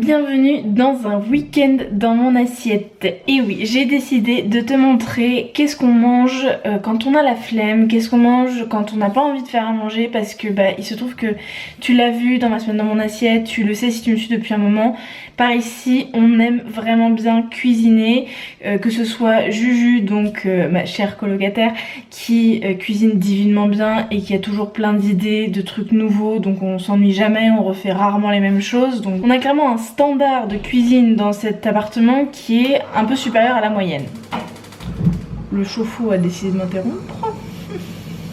Bienvenue dans un week-end dans mon assiette. Et oui, j'ai décidé de te montrer qu'est-ce qu'on mange quand on a la flemme, qu'est-ce qu'on mange quand on n'a pas envie de faire à manger, parce que il se trouve que tu l'as vu dans ma semaine dans mon assiette, tu le sais si tu me suis depuis un moment. Par ici, on aime vraiment bien cuisiner, que ce soit Juju, donc ma chère colocataire, qui cuisine divinement bien et qui a toujours plein d'idées, de trucs nouveaux, donc on s'ennuie jamais, on refait rarement les mêmes choses. Donc on a clairement un standard de cuisine dans cet appartement qui est un peu supérieur à la moyenne. Le chauffe-eau a décidé de m'interrompre.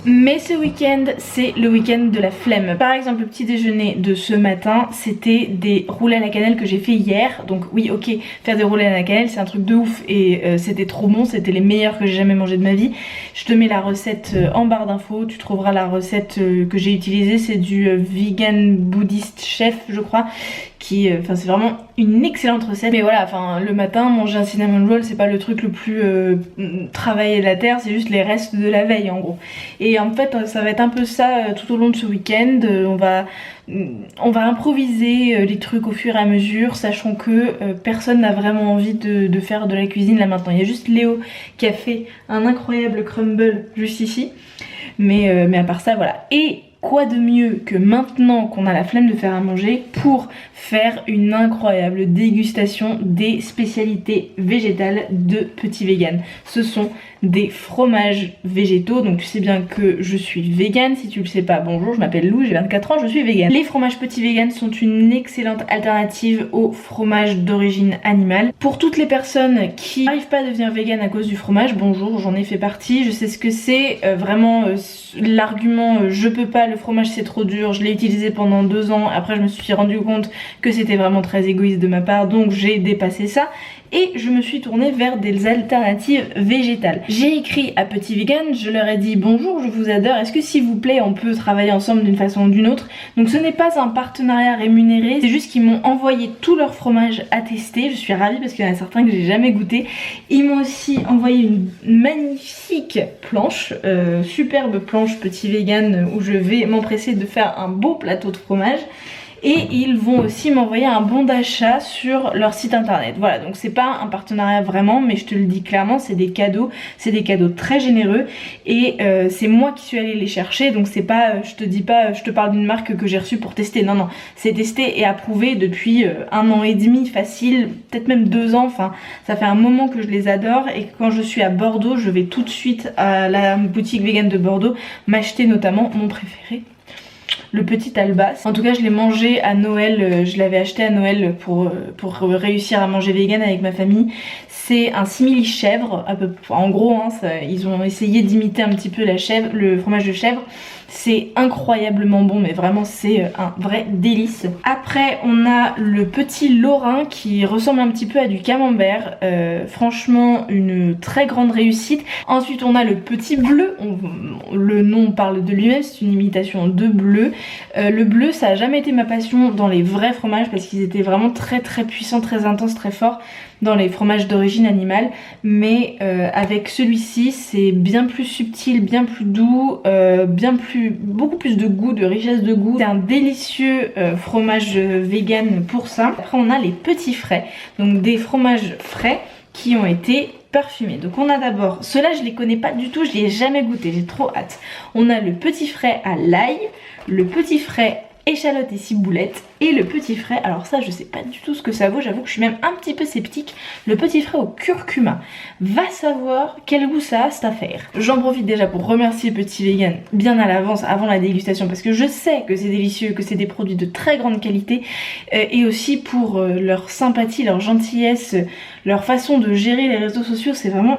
Mais ce week-end, c'est le week-end de la flemme. Par exemple, le petit déjeuner de ce matin, c'était des roulés à la cannelle que j'ai fait hier. Donc oui, ok, faire des roulés à la cannelle, c'est un truc de ouf et c'était trop bon. C'était les meilleurs que j'ai jamais mangé de ma vie. Je te mets la recette en barre d'infos. Tu trouveras la recette que j'ai utilisée. C'est du vegan buddhist chef, je crois. C'est vraiment une excellente recette. Mais voilà, le matin, manger un cinnamon roll, c'est pas le truc le plus travaillé de la terre, c'est juste les restes de la veille en gros. Et en fait, ça va être un peu ça tout au long de ce week-end. On va improviser les trucs au fur et à mesure, sachant que personne n'a vraiment envie de faire de la cuisine là maintenant. Il y a juste Léo qui a fait un incroyable crumble juste ici. Mais à part ça, voilà. Et quoi de mieux que maintenant qu'on a la flemme de faire à manger pour faire une incroyable dégustation des spécialités végétales de Petit Vegan. Ce sont des fromages végétaux, donc tu sais bien que je suis vegan. Si tu le sais pas, bonjour, je m'appelle Lou, j'ai 24 ans, je suis vegan. Les fromages Petit Vegan sont une excellente alternative aux fromages d'origine animale. Pour toutes les personnes qui n'arrivent pas à devenir vegan à cause du fromage, bonjour, j'en ai fait partie, je sais ce que c'est. L'argument je peux pas, le fromage c'est trop dur, je l'ai utilisé pendant 2 ans, après je me suis rendu compte que c'était vraiment très égoïste de ma part, donc j'ai dépassé ça et je me suis tournée vers des alternatives végétales. J'ai écrit à Petit Vegan, je leur ai dit bonjour, je vous adore, est-ce que s'il vous plaît on peut travailler ensemble d'une façon ou d'une autre. Donc ce n'est pas un partenariat rémunéré, c'est juste qu'ils m'ont envoyé tous leurs fromages à tester. Je suis ravie parce qu'il y en a certains que j'ai jamais goûté. Ils m'ont aussi envoyé une magnifique planche, superbe planche Petit Vegan, où je vais m'empresser de faire un beau plateau de fromage. Et ils vont aussi m'envoyer un bon d'achat sur leur site internet. Voilà, donc c'est pas un partenariat vraiment, mais je te le dis clairement, c'est des cadeaux très généreux. Et c'est moi qui suis allée les chercher, donc c'est pas, je te parle d'une marque que j'ai reçue pour tester. Non, non, c'est testé et approuvé depuis 1 an et demi facile, peut-être même 2 ans. Enfin, ça fait un moment que je les adore et quand je suis à Bordeaux, je vais tout de suite à la boutique vegan de Bordeaux m'acheter notamment mon préféré, le petit Albas. En tout cas je l'ai mangé à Noël, je l'avais acheté à Noël pour réussir à manger vegan avec ma famille. C'est un simili chèvre, en gros hein, ils ont essayé d'imiter un petit peu la chèvre, le fromage de chèvre. C'est incroyablement bon, mais vraiment c'est un vrai délice. Après on a le petit Lorrain qui ressemble un petit peu à du camembert, franchement une très grande réussite. Ensuite on a le petit bleu, le nom parle de lui-même, c'est une imitation de bleu. Le bleu ça a jamais été ma passion dans les vrais fromages parce qu'ils étaient vraiment très puissants, très intenses, très forts dans les fromages d'origine animale, mais avec celui-ci c'est bien plus subtil, bien plus doux, beaucoup plus de goût, de richesse de goût. C'est un délicieux fromage vegan pour ça. Après on a les petits frais, donc des fromages frais qui ont été parfumés. Donc on a d'abord, ceux-là je les connais pas du tout, je les ai jamais goûtés, j'ai trop hâte. On a le petit frais à l'ail, le petit frais échalote et ciboulette et le petit frais, alors ça je sais pas du tout ce que ça vaut, j'avoue que je suis même un petit peu sceptique, le petit frais au curcuma. Va savoir quel goût ça a cette affaire. J'en profite déjà pour remercier Petit Vegan bien à l'avance avant la dégustation parce que je sais que c'est délicieux, que c'est des produits de très grande qualité et aussi pour leur sympathie, leur gentillesse, leur façon de gérer les réseaux sociaux, c'est vraiment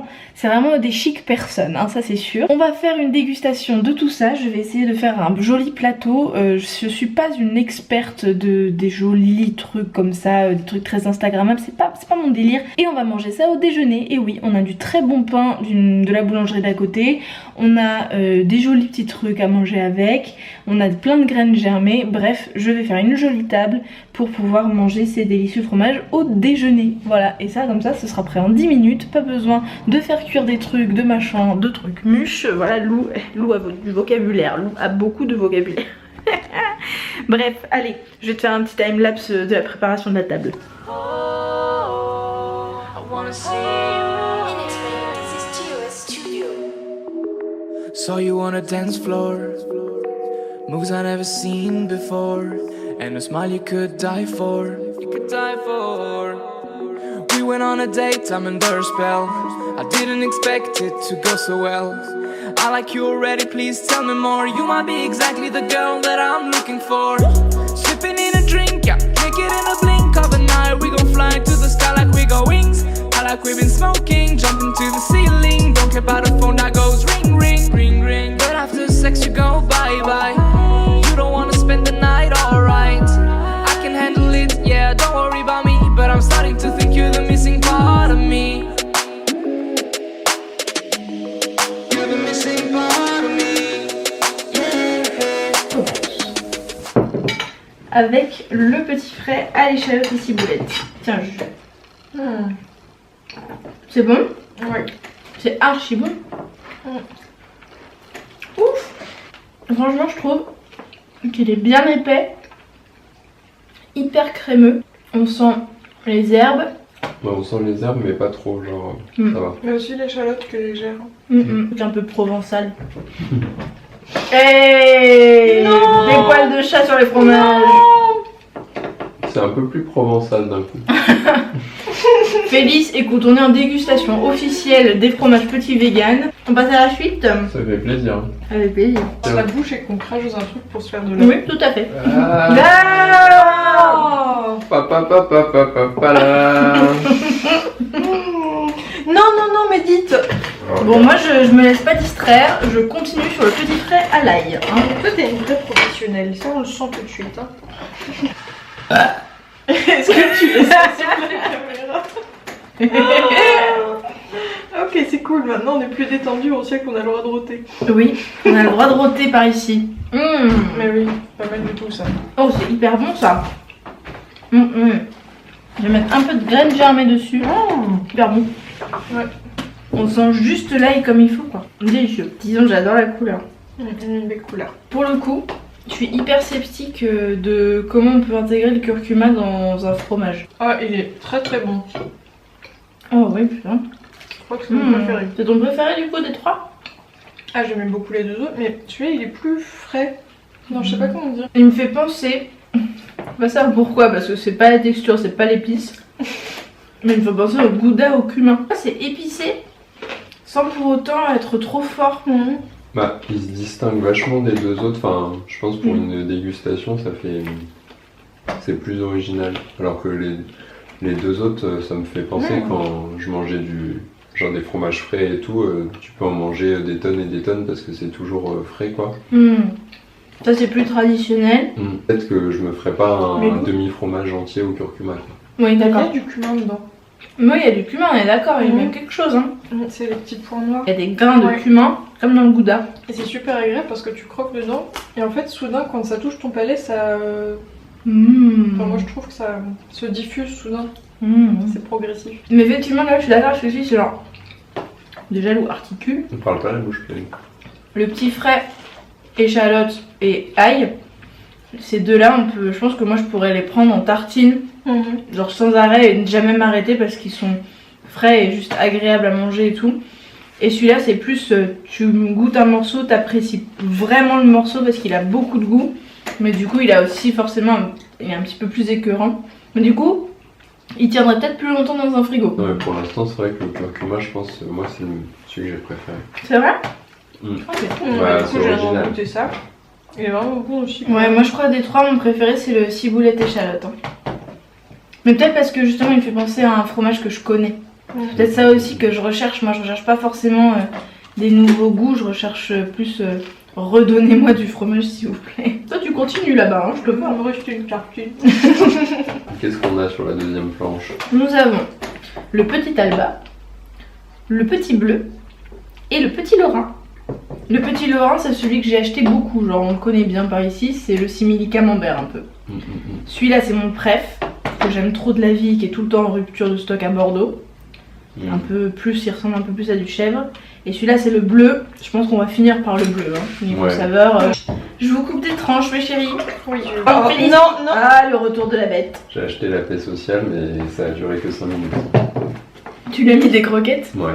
des chics personnes, hein, ça c'est sûr. On va faire une dégustation de tout ça, je vais essayer de faire un joli plateau, je suis pas une experte des jolis trucs comme ça, des trucs très instagrammables, c'est pas mon délire. Et on va manger ça au déjeuner, et oui, on a du très bon pain de la boulangerie d'à côté, on a des jolis petits trucs à manger avec, on a plein de graines germées, bref, je vais faire une jolie table pour pouvoir manger ces délicieux fromages au déjeuner. Voilà, et ça comme ça ce sera prêt en 10 minutes, pas besoin de faire cuire des trucs, de machin, de trucs mûches. Voilà, Lou a du vocabulaire, Lou a beaucoup de vocabulaire. Bref, allez, je vais te faire un petit time-lapse de la préparation de la table. Saw you on a dance floor, moves I never seen before, and a smile you could die for. You could die for. We went on a date, I'm under a spell. I didn't expect it to go so well. I like you already, please tell me more. You might be exactly the girl that I'm looking for. Sipping in a drink, yeah, drink it in a blink of an eye. We gon' fly to the sky like we got wings. I like we've been smoking, jumping to the ceiling. Don't care about the phone that goes ring, ring, ring, ring. But after sex you go bye-bye. You don't wanna spend the night, alright. I can handle it, yeah, don't worry about me. But I'm starting to think you're the missing part of me. You're the missing part of me. Avec le petit frais à l'échalote et ciboulette. Tiens, je... C'est bon? Ouais. C'est archi bon. Ouf. Franchement, je trouve qu'il est bien épais, hyper crémeux. On sent les herbes. Ouais, on sent les herbes, mais pas trop, genre ça va. Mais aussi l'échalote que légère. C'est un peu provençal. Hey, des poils de chat sur les fromages. C'est un peu plus provençal d'un coup. Félix, écoute, on est en dégustation officielle des fromages petits vegan. On passe à la suite. Ça fait plaisir. Avec plaisir. Dans la bouche et qu'on crache dans un truc pour se faire de l'eau. Oui, tout à fait. Ah, Oh papa, papa, papa, pala. non, non, non, mais dites. Bon, moi je me laisse pas distraire, je continue sur le petit frais à l'ail. Hein. Toi, t'es une vraie professionnelle, ça on le sent tout de suite. Hein. Est-ce que tu laisses ça sur la caméra? Ok, c'est cool, maintenant on est plus détendu, on sait qu'on a le droit de roter. Oui, on a le droit de roter par ici. Mais oui, pas mal du tout ça. Oh, c'est hyper bon ça. Je vais mettre un peu de graines germées dessus. Hyper bon. Ouais. On sent juste l'ail comme il faut quoi. Délicieux. Disons que j'adore la couleur. Une belle couleur. Pour le coup, je suis hyper sceptique de comment on peut intégrer le curcuma dans un fromage. Ah, il est très très bon. Oh oui, putain. Je crois que c'est mon préféré. C'est ton préféré du coup des trois? Ah, j'aime beaucoup les deux autres, mais celui-là il est plus frais. Non, je sais pas comment dire. Il me fait penser... Pas ça pourquoi, parce que c'est pas la texture, c'est pas l'épice. Mais il me fait penser au gouda au cumin. C'est épicé, sans pour autant être trop fort. Bah, il se distingue vachement des deux autres. Enfin, je pense pour une dégustation, ça fait. C'est plus original. Alors que les deux autres, ça me fait penser quand je mangeais genre des fromages frais et tout, tu peux en manger des tonnes et des tonnes parce que c'est toujours frais quoi. Ça c'est plus traditionnel. Peut-être que je me ferais pas un demi-fromage entier au curcuma quoi. Oui, Il y d'accord. a du cumin dedans. Moi, il y a du cumin, on est d'accord, il y a même quelque chose. Hein. C'est les petits points noirs. Il y a des grains de cumin, comme dans le gouda. Et c'est super agréable parce que tu croques dedans. Et en fait, soudain, quand ça touche ton palais, ça. Enfin, moi, je trouve que ça se diffuse soudain. C'est progressif. Mais effectivement, là, je suis d'accord, je suis c'est genre. Déjà, l'eau articule. On parle pas la bouche pleine. Le petit frais, échalote et ail. Ces deux-là, je pense que moi, je pourrais les prendre en tartine. Genre sans arrêt et ne jamais m'arrêter parce qu'ils sont frais et juste agréables à manger et tout. Et celui-là c'est plus, tu goûtes un morceau, t'apprécies vraiment le morceau parce qu'il a beaucoup de goût. Mais du coup il a aussi forcément, il est un petit peu plus écœurant. Mais du coup, il tiendrait peut-être plus longtemps dans un frigo. Non mais pour l'instant c'est vrai que le curcuma je pense, moi c'est celui que j'ai préféré. C'est vrai? Ouais, Ouais, du coup, c'est j'ai original. goûté ça. Il est vraiment bon aussi. Ouais, moi je crois des trois, mon préféré c'est le ciboulette échalote. Hein. Mais peut-être parce que justement il me fait penser à un fromage que je connais. Peut-être ça aussi que je recherche. Moi je recherche pas forcément des nouveaux goûts, je recherche plus redonnez-moi du fromage s'il vous plaît. Toi tu continues là-bas, hein, je te vois. Il me reste une tartine. Qu'est-ce qu'on a sur la deuxième planche? Nous avons le petit Alba, le petit bleu et le petit Lorrain. Le petit Lorrain c'est celui que j'ai acheté beaucoup, genre on le connaît bien par ici, c'est le simili camembert un peu. Celui-là c'est mon préf, que j'aime trop de la vie, qui est tout le temps en rupture de stock à Bordeaux. Un peu plus, il ressemble un peu plus à du chèvre. Et celui-là c'est le bleu, je pense qu'on va finir par le bleu, hein, niveau saveur. Je vous coupe des tranches, mes chéris. Oui, Oh, Félix. non, non. Ah, le retour de la bête. J'ai acheté la paix sociale, mais ça a duré que 5 minutes. Tu lui as mis des croquettes? Ouais.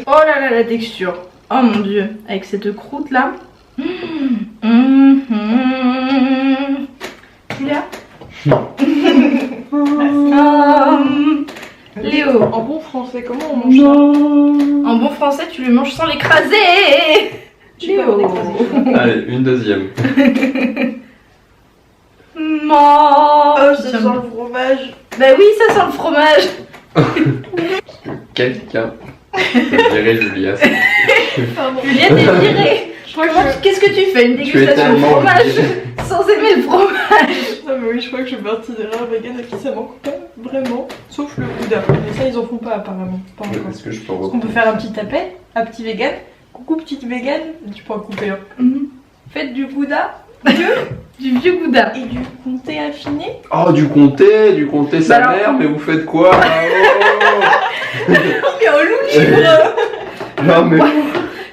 Oh là là, la texture. Oh mon dieu, avec cette croûte là. Julia. Léo. En bon français, comment on mange ça? En bon français, tu le manges sans l'écraser. Tu peux en écraser. Allez, une deuxième. Oh, Oh, ça sent le fromage. Bah oui, ça sent le fromage. Quelqu'un peut virer Julia. Pardon. Julia, t'es virée. Je crois que Qu'est-ce que tu fais? Une Tu es dégustation de tellement fromage obligée. sans aimer le fromage. Non mais oui, je crois que je fais partie des rares véganes à qui ça manque pas vraiment, sauf le gouda. Mais ça ils en font pas apparemment, pas encore. Est-ce que je peux On reprendre peut faire un petit tapet, un petit vegan. Coucou petite vegan, tu pourras couper. Hein. Faites du gouda Du vieux gouda. et du comté affiné. Oh, du comté sa Bah alors- mère, mais vous faites quoi? Mais au loup. Non, mais.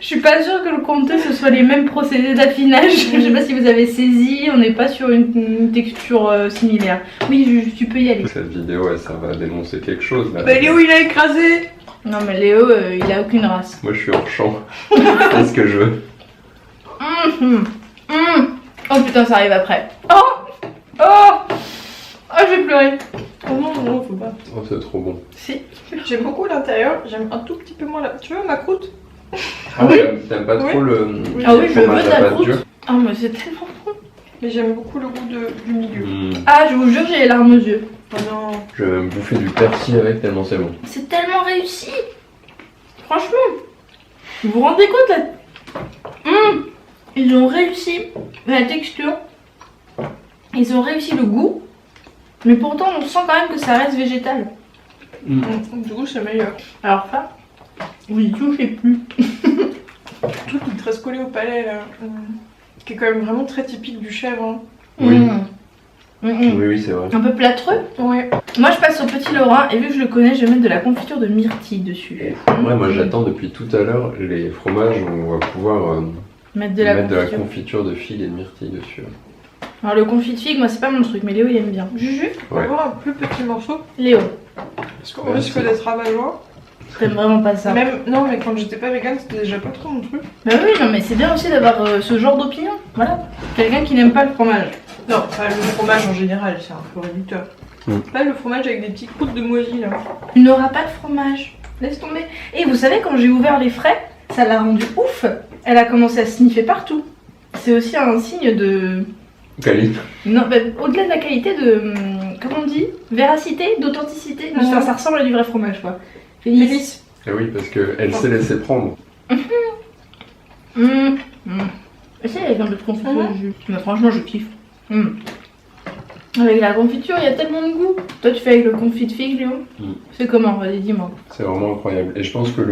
Je suis pas sûre que le comté ce soit les mêmes procédés d'affinage. Je sais pas si vous avez saisi, on n'est pas sur une texture similaire. Oui, tu peux y aller. Cette vidéo, ça va dénoncer quelque chose là. Bah Léo il a écrasé. Non mais Léo, il a aucune race. Moi, je suis hors champ. Qu'est-ce que je veux? Oh putain, ça arrive après. Oh oh je vais pleurer. Oh non, non, faut pas. Oh, c'est trop bon. Si. J'aime beaucoup l'intérieur, j'aime un tout petit peu moins la... Tu veux ma croûte? Ah, t'aimes pas trop le. Ah oui, je veux fromage à ta pâte croûte. dure? Ah mais c'est tellement bon. Mais j'aime beaucoup le goût du milieu. Ah, je vous jure, j'ai les larmes aux yeux. Oh non. Je vais me bouffer du persil avec tellement c'est bon. C'est tellement réussi. Franchement. Vous vous rendez compte là? Ils ont réussi la texture. Ils ont réussi le goût. Mais pourtant, on sent quand même que ça reste végétal. Du coup c'est meilleur. Alors ça, vous y touchez plus. Le truc qui te reste collé au palais là. Qui est quand même vraiment très typique du chèvre. Hein. Oui. Oui, Oui, c'est vrai. un peu plâtreux. Ouais. Moi, je passe au petit Lorrain et vu que je le connais, je vais mettre de la confiture de myrtille dessus. Ouais, moi j'attends depuis tout à l'heure les fromages où on va pouvoir Mettre de la mettre de la confiture. confiture de figue et de myrtille dessus. Alors, le confit de figue, moi, c'est pas mon truc, mais Léo, il aime bien. Juju, on va Ouais. avoir un plus petit morceau. Léo, Parce qu'on Ouais, risque c'est- d'être rabat-joie. t'aimes vraiment pas ça. Même, non, mais quand j'étais pas vegan, c'était déjà pas trop mon truc. Bah oui, non, mais c'est bien aussi d'avoir ce genre d'opinion. Voilà. Quelqu'un qui n'aime pas le fromage. Non, pas le fromage en général, c'est un peu réducteur. Mm. Pas le fromage avec des petites croûtes de moisi là. Tu n'auras pas de fromage. Laisse tomber. Et vous savez, quand j'ai ouvert les frais, ça l'a rendu ouf. Elle a commencé à sniffer partout. C'est aussi un signe de... Cali. Non, bah, au-delà de la qualité de... comment on dit? Véracité, d'authenticité. Mhm. Ça ressemble à du vrai fromage, quoi. Félix. Félix. Eh oui, parce qu'elle s'est laissée prendre. Essaye avec un peu de confiture Mhm. de jus. Mais franchement, je kiffe. Avec la confiture, il y a tellement de goût. Toi, tu fais avec le confit de figue, Léo? C'est comment? Vas-y, dis-moi. C'est vraiment incroyable. Et je pense que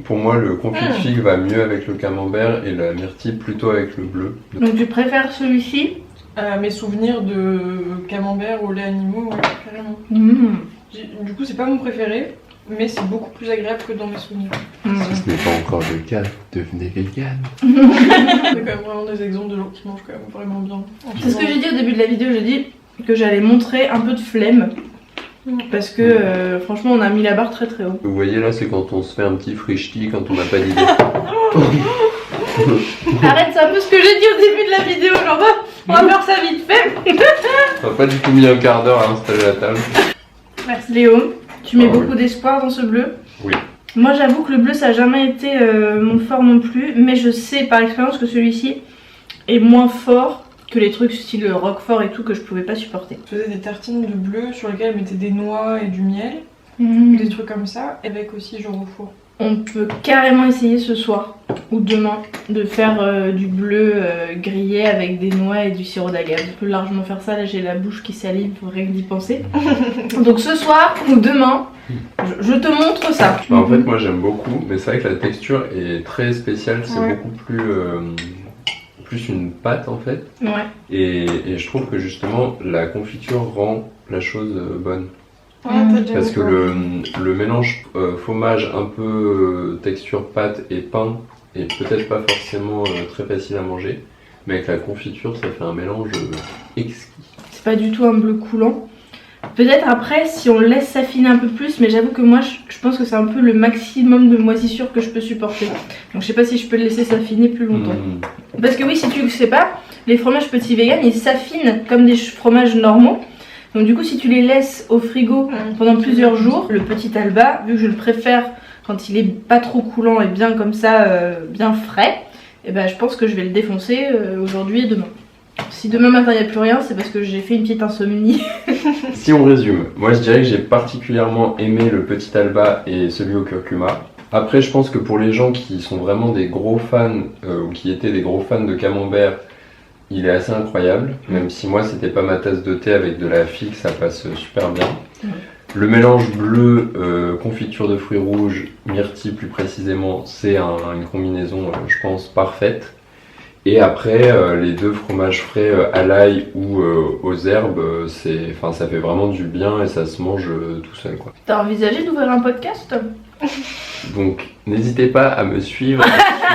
pour moi, le confit de figue va mieux avec le camembert et la myrtille plutôt avec le bleu. Donc, tu préfères celui-ci? Mes souvenirs de camembert au lait animaux, ouais, carrément. Du coup, c'est pas mon préféré, mais c'est beaucoup plus agréable que dans mes souvenirs. Si ce n'est pas encore le cas, devenez vegan. C'est quand même vraiment des exemples de gens qui mangent quand même vraiment bien. C'est ce que j'ai dit au début de la vidéo. J'ai dit que j'allais montrer un peu de flemme. Parce que franchement, on a mis la barre très très haut. Vous voyez là, c'est quand on se fait un petit frichti quand on n'a pas d'idée. Arrête, c'est un peu ce que j'ai dit au début de la vidéo. Genre, on va faire ça vite fait. On n'a pas du tout mis un quart d'heure à installer la table. Merci Léo. Tu mets Ah oui. beaucoup d'espoir dans ce bleu. Oui. Moi, j'avoue que le bleu, ça n'a jamais été mon fort non plus. Mais je sais par expérience que celui-ci est moins fort que les trucs style roquefort et tout que je pouvais pas supporter. Je faisais des tartines de bleu sur lesquelles je mettais des noix et du miel, des trucs comme ça, avec aussi genre au four. On peut carrément essayer ce soir ou demain de faire du bleu grillé avec des noix et du sirop d'agave. Je peux largement faire ça, là j'ai la bouche qui salive pour rien que d'y penser. Donc ce soir ou demain, je te montre ça. Bah, en fait, moi j'aime beaucoup, mais c'est vrai que la texture est très spéciale, c'est Ouais. beaucoup plus une pâte en fait. Ouais. Et je trouve que justement la confiture rend la chose bonne. Ouais, t'as déjà Parce mis que quoi le mélange fromage un peu texture pâte et pain est peut-être pas forcément très facile à manger. Mais avec la confiture, ça fait un mélange exquis. C'est pas du tout un bleu coulant. Peut-être après si on laisse s'affiner un peu plus, mais j'avoue que moi je pense que c'est un peu le maximum de moisissure que je peux supporter. Donc je sais pas si je peux le laisser s'affiner plus longtemps. Parce que oui, si tu le sais pas, les fromages petits vegan ils s'affinent comme des fromages normaux. Donc du coup si tu les laisses au frigo pendant plusieurs jours, le petit Alba, vu que je le préfère quand il est pas trop coulant et bien comme ça, bien frais, et ben je pense que je vais le défoncer aujourd'hui et demain. Si demain matin il n'y a plus rien, c'est parce que j'ai fait une petite insomnie. Si on résume, moi je dirais que j'ai particulièrement aimé le petit Alba et celui au curcuma. Après je pense que pour les gens qui sont vraiment des gros fans, ou qui étaient des gros fans de camembert, il est assez incroyable. Même si moi c'était pas ma tasse de thé, avec de la figue ça passe super bien. Le mélange bleu, confiture de fruits rouges, myrtille plus précisément, c'est une combinaison je pense parfaite. Et après, les deux fromages frais à l'ail ou aux herbes, ça fait vraiment du bien et ça se mange tout seul, quoi. T'as envisagé d'ouvrir un podcast ? Donc, n'hésitez pas à me suivre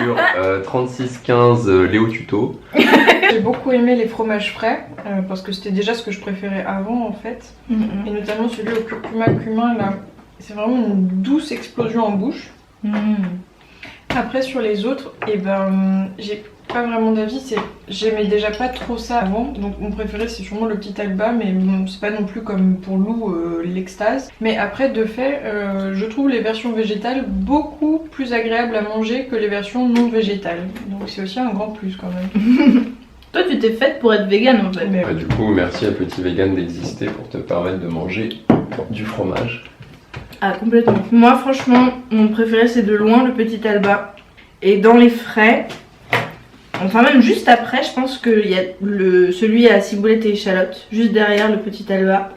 sur 3615 Léo Tuto. J'ai beaucoup aimé les fromages frais, parce que c'était déjà ce que je préférais avant en fait. Et notamment celui au curcuma cumin, là, c'est vraiment une douce explosion en bouche. Après sur les autres, j'ai pas vraiment d'avis, j'aimais déjà pas trop ça avant, donc mon préféré c'est sûrement le petit Alba, mais bon, c'est pas non plus comme pour Lou l'extase. Mais après de fait, je trouve les versions végétales beaucoup plus agréables à manger que les versions non végétales, donc c'est aussi un grand plus quand même. Toi tu t'es faite pour être vegan en fait. Mais Du coup, merci à Petit Vegan d'exister pour te permettre de manger du fromage. Ah complètement. Moi franchement, mon préféré c'est de loin le petit Alba. Et dans les frais, enfin même juste après, je pense qu'il y a celui à ciboulette et échalote, juste derrière le petit Alba.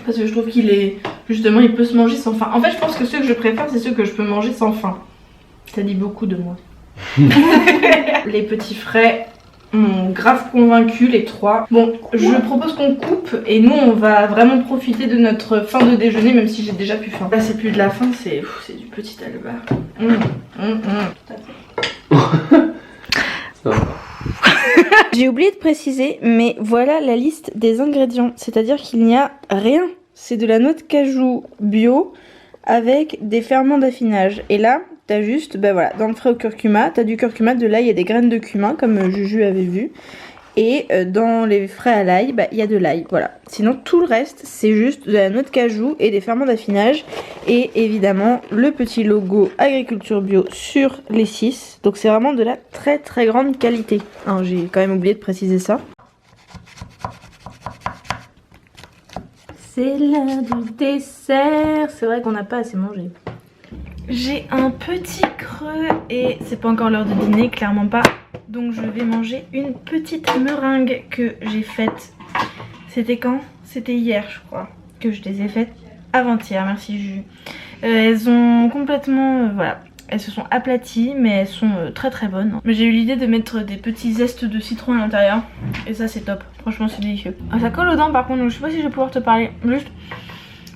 Parce que je trouve qu'il est, justement, il peut se manger sans faim. En fait je pense que ceux que je préfère c'est ceux que je peux manger sans faim. Ça dit beaucoup de moi. Les petits frais m'ont grave convaincu, les trois. Bon, je propose qu'on coupe et nous on va vraiment profiter de notre fin de déjeuner, même si j'ai déjà plus faim. Là c'est plus de la faim, c'est du petit Alba. J'ai oublié de préciser, mais voilà la liste des ingrédients. C'est-à-dire qu'il n'y a rien. C'est de la noix de cajou bio avec des ferments d'affinage. Et là, t'as juste, voilà, dans le frais au curcuma, t'as du curcuma, de l'ail et des graines de cumin, comme Juju avait vu. Et dans les frais à l'ail, il y a de l'ail, voilà. Sinon, tout le reste, c'est juste de la noix de cajou et des ferments d'affinage. Et évidemment, le petit logo agriculture bio sur les 6. Donc c'est vraiment de la très très grande qualité. Hein, j'ai quand même oublié de préciser ça. C'est l'heure du dessert. C'est vrai qu'on n'a pas assez mangé. J'ai un petit creux et c'est pas encore l'heure de dîner, clairement pas. Donc je vais manger une petite meringue que j'ai faite. C'était quand? C'était hier je crois que je les ai faites. Avant-hier, merci Juju. Elles ont complètement, voilà, elles se sont aplaties mais elles sont très très bonnes. Mais j'ai eu l'idée de mettre des petits zestes de citron à l'intérieur. Et ça c'est top, franchement c'est délicieux. Ah, ça colle aux dents par contre, donc je sais pas si je vais pouvoir te parler. Juste,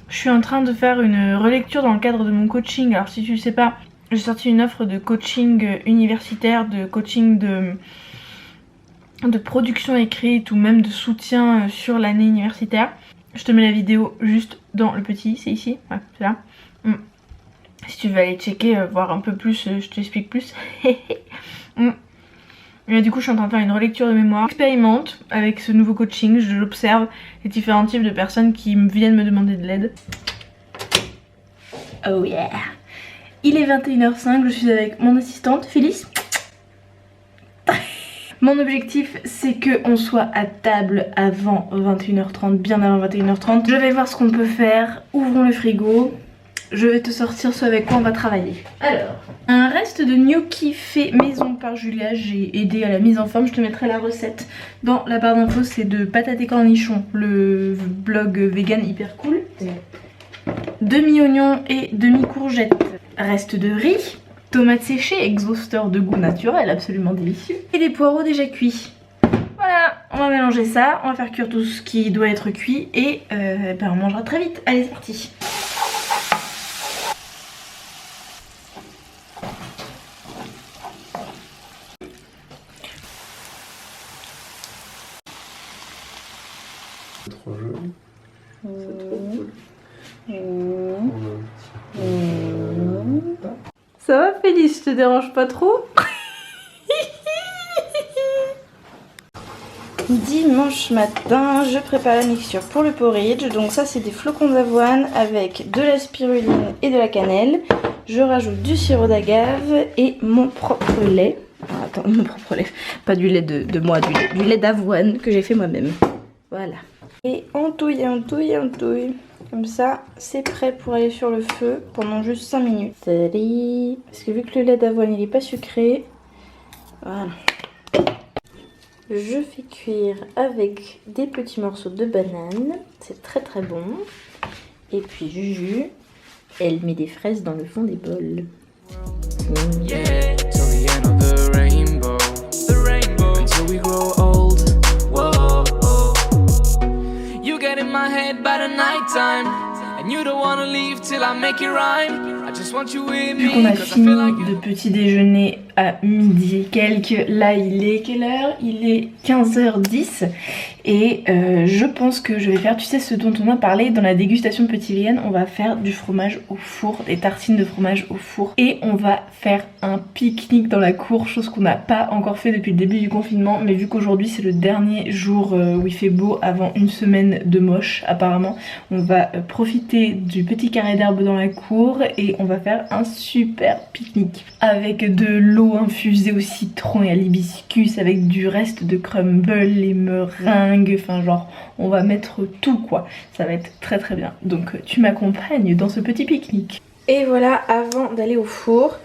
je suis en train de faire une relecture dans le cadre de mon coaching. Alors si tu le sais pas, j'ai sorti une offre de coaching universitaire, de coaching de production écrite ou même de soutien sur l'année universitaire. Je te mets la vidéo juste dans le petit, c'est ici, ouais, c'est là. Si tu veux aller checker, voir un peu plus, je t'explique plus. Et du coup je suis en train de faire une relecture de mémoire. J'expérimente avec ce nouveau coaching, j'observe les différents types de personnes qui viennent me demander de l'aide. Oh yeah! Il est 21h05, je suis avec mon assistante, Phyllis. Mon objectif c'est qu'on soit à table avant 21h30, bien avant 21h30. Je vais voir ce qu'on peut faire, ouvrons le frigo. Je vais te sortir ce avec quoi on va travailler. Alors, un reste de gnocchi fait maison par Julia. J'ai aidé à la mise en forme, je te mettrai la recette dans la barre d'infos. C'est de patates et cornichons, le blog vegan hyper cool. Demi-oignon et demi-courgette. Reste de riz, tomates séchées, exhausteur de goût naturel, absolument délicieux. Et des poireaux déjà cuits. Voilà, on va mélanger ça, on va faire cuire tout ce qui doit être cuit et on mangera très vite. Allez, c'est parti. Trop joli. C'est trop cool. Ça va Félix, je te dérange pas trop? Dimanche matin, je prépare la mixture pour le porridge. Donc ça c'est des flocons d'avoine avec de la spiruline et de la cannelle. Je rajoute du sirop d'agave et mon propre lait. Ah, attends, mon propre lait, pas du lait de moi, du lait d'avoine que j'ai fait moi-même. Voilà. Et on touille. Comme ça, c'est prêt pour aller sur le feu pendant juste 5 minutes. Salut. Parce que vu que le lait d'avoine il est pas sucré, voilà. Je fais cuire avec des petits morceaux de banane. C'est très très bon. Et puis Juju, elle met des fraises dans le fond des bols. Yeah, till the end of the rainbow, until we grow old. Whoa, you get in my head by the night time, and you don't wanna leave till I make it rhyme. I just want you with Vu qu'on me, a 'cause I feel like fini de petit déjeuner à midi et quelques, là il est quelle heure? Il est 15h10 et je pense que je vais faire, tu sais, ce dont on a parlé dans la dégustation de Petit Vegan. On va faire du fromage au four, des tartines de fromage au four, et on va faire un pique-nique dans la cour, chose qu'on n'a pas encore fait depuis le début du confinement, mais vu qu'aujourd'hui c'est le dernier jour où il fait beau avant une semaine de moche apparemment, on va profiter du petit carré d'herbe dans la cour et on va faire un super pique-nique avec de l'eau infusée au citron et à l'hibiscus, avec du reste de crumble, les meringues, enfin genre on va mettre tout quoi, ça va être très très bien. Donc tu m'accompagnes dans ce petit pique-nique. Et voilà, avant d'aller au four,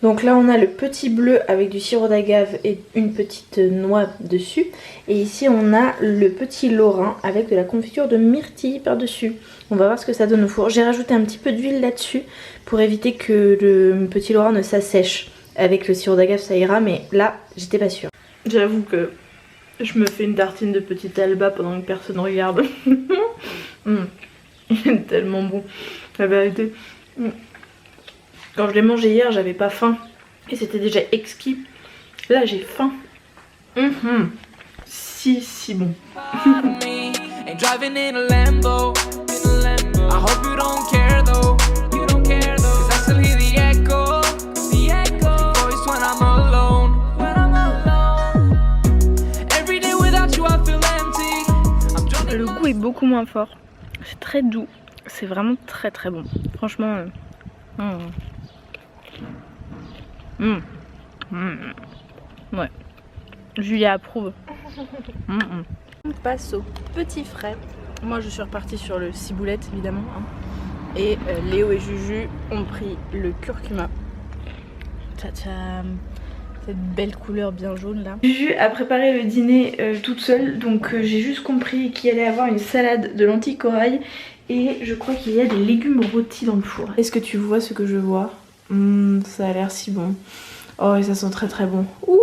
donc là on a le petit bleu avec du sirop d'agave et une petite noix dessus, et ici on a le petit lorrain avec de la confiture de myrtille par dessus. On va voir ce que ça donne au four. J'ai rajouté un petit peu d'huile là-dessus pour éviter que le petit lorrain ne s'assèche. Avec le sirop d'agave ça ira, mais là j'étais pas sûre. J'avoue que je me fais une tartine de petit Alba pendant que personne regarde. Il est tellement bon, la vérité. Quand je l'ai mangé hier j'avais pas faim et c'était déjà exquis. Là j'ai faim. Si bon. ain't driving in a Lambo. I hope you don't care though. You don't care though. 'Cause I still hear the echo. Voice when I'm alone. Every day without you I feel empty. Le goût est beaucoup moins fort. C'est très doux. C'est vraiment très très bon. Franchement. Ouais. Julia approuve. On passe au petit frais. Moi je suis repartie sur le ciboulette évidemment. Et Léo et Juju ont pris le curcuma. Tcha-tcham. Cette belle couleur bien jaune là. Juju a préparé le dîner toute seule, donc j'ai juste compris qu'il allait avoir une salade de lentilles corail et je crois qu'il y a des légumes rôtis dans le four. Est-ce que tu vois ce que je vois? Ça a l'air si bon. Oh et ça sent très très bon. Ouh.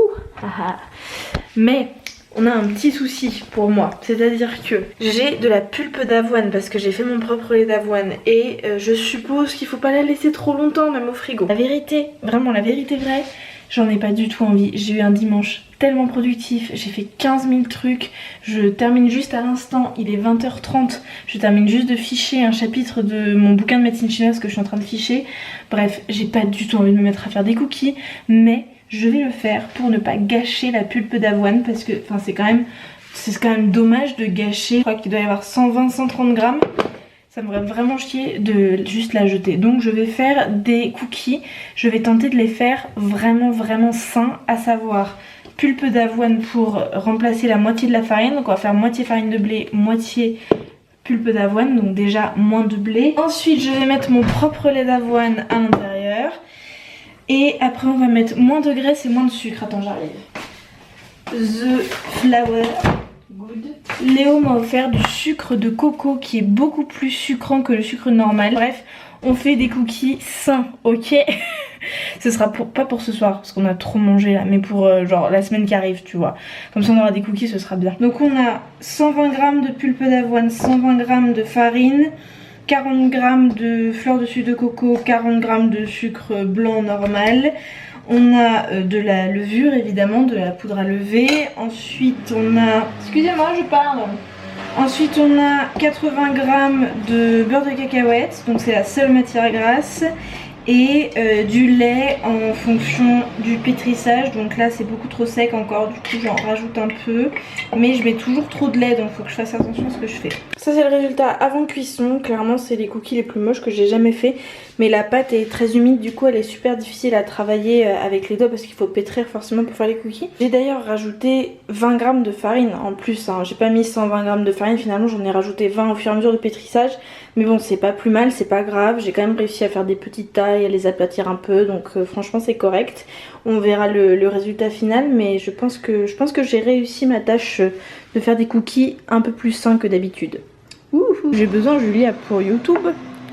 Mais on a un petit souci pour moi, c'est-à-dire que j'ai de la pulpe d'avoine parce que j'ai fait mon propre lait d'avoine et je suppose qu'il faut pas la laisser trop longtemps même au frigo. La vérité, vraiment la vérité vraie, j'en ai pas du tout envie. J'ai eu un dimanche tellement productif, j'ai fait 15 000 trucs, je termine juste à l'instant, il est 20h30, je termine juste de ficher un chapitre de mon bouquin de médecine chinoise que je suis en train de ficher. Bref, j'ai pas du tout envie de me mettre à faire des cookies, mais je vais le faire pour ne pas gâcher la pulpe d'avoine parce que c'est quand même dommage de gâcher. Je crois qu'il doit y avoir 120-130 grammes. Ça me ferait vraiment chier de juste la jeter. Donc je vais faire des cookies. Je vais tenter de les faire vraiment sains, à savoir pulpe d'avoine pour remplacer la moitié de la farine. Donc on va faire moitié farine de blé, moitié pulpe d'avoine. Donc déjà moins de blé. Ensuite je vais mettre mon propre lait d'avoine à l'intérieur. Et après on va mettre moins de graisse et moins de sucre. Attends, j'arrive. The flour. Good. Léo m'a offert du sucre de coco qui est beaucoup plus sucrant que le sucre normal. Bref, on fait des cookies sains, ok? Ce sera pas pour ce soir parce qu'on a trop mangé là, mais pour genre la semaine qui arrive, tu vois. Comme ça on aura des cookies, ce sera bien. Donc on a 120 g de pulpe d'avoine, 120 g de farine, 40 g de fleur de sucre de coco, 40 g de sucre blanc normal. On a de la levure évidemment, de la poudre à lever. Ensuite on a... Excusez-moi, je parle. Ensuite on a 80 g de beurre de cacahuète, donc c'est la seule matière grasse. Et du lait en fonction du pétrissage, donc là c'est beaucoup trop sec encore, du coup j'en rajoute un peu, mais je mets toujours trop de lait donc faut que je fasse attention à ce que je fais. Ça c'est le résultat avant cuisson, clairement c'est les cookies les plus moches que j'ai jamais fait, mais la pâte est très humide, du coup elle est super difficile à travailler avec les doigts parce qu'il faut pétrir forcément pour faire les cookies. J'ai d'ailleurs rajouté 20 g de farine en plus, hein. J'ai pas mis 120 g de farine, finalement j'en ai rajouté 20 au fur et à mesure du pétrissage, mais bon c'est pas plus mal, c'est pas grave, j'ai quand même réussi à faire des petites tailles, à les aplatir un peu, donc franchement c'est correct. On verra le résultat final, mais je pense que j'ai réussi ma tâche de faire des cookies un peu plus sains que d'habitude. J'ai besoin, Julia, pour YouTube,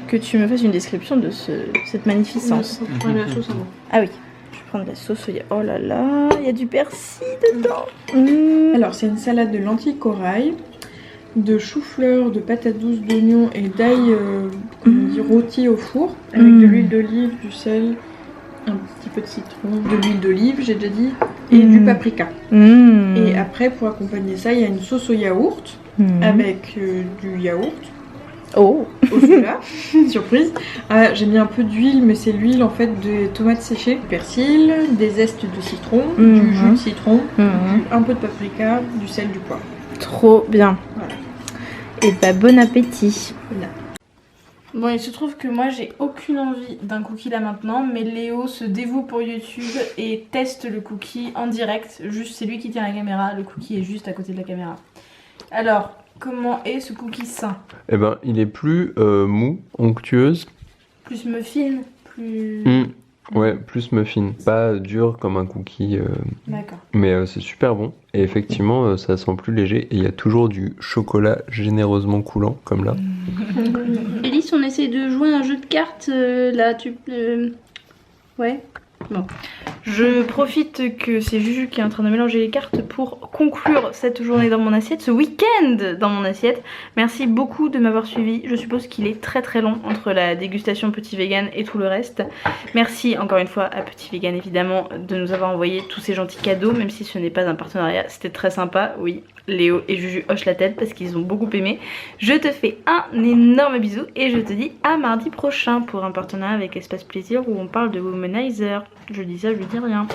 que tu me fasses une description de cette magnificence. Ah oui, je vais prendre de la sauce soya. Oh là là, il y a du persil dedans. Alors c'est une salade de lentilles corail, de chou-fleur, de patates douces, d'oignons et d'ail rôti au four avec de l'huile d'olive, du sel, un petit peu de citron, de l'huile d'olive j'ai déjà dit, et du paprika. Et après pour accompagner ça il y a une sauce au yaourt avec du yaourt au soda, surprise. J'ai mis un peu d'huile mais c'est l'huile en fait de tomates séchées, du persil, des zestes de citron, du jus de citron, un peu de paprika, du sel, du poivre. Trop bien. Voilà. Et bah bon appétit. Voilà. Bon, il se trouve que moi j'ai aucune envie d'un cookie là maintenant, mais Léo se dévoue pour YouTube et teste le cookie en direct. Juste c'est lui qui tient la caméra, le cookie est juste à côté de la caméra. Alors, comment est ce cookie sain? Eh ben, il est plus mou, onctueuse. Plus muffin, plus... Ouais, plus muffin. Pas dur comme un cookie. D'accord. Mais c'est super bon. Et effectivement, ça sent plus léger. Et il y a toujours du chocolat généreusement coulant, comme là. Elise, on essaie de jouer à un jeu de cartes. Là, tu... Ouais. Bon. Je profite que c'est Juju qui est en train de mélanger les cartes pour conclure cette journée dans mon assiette, ce week-end dans mon assiette. Merci beaucoup de m'avoir suivi. Je suppose qu'il est très très long entre la dégustation Petit Vegan et tout le reste. Merci encore une fois à Petit Vegan évidemment de nous avoir envoyé tous ces gentils cadeaux, même si ce n'est pas un partenariat. C'était très sympa, oui. Léo et Juju hochent la tête parce qu'ils ont beaucoup aimé. Je te fais un énorme bisou et je te dis à mardi prochain pour un partenariat avec Espace Plaisir où on parle de Womanizer. Je dis ça, je dis rien.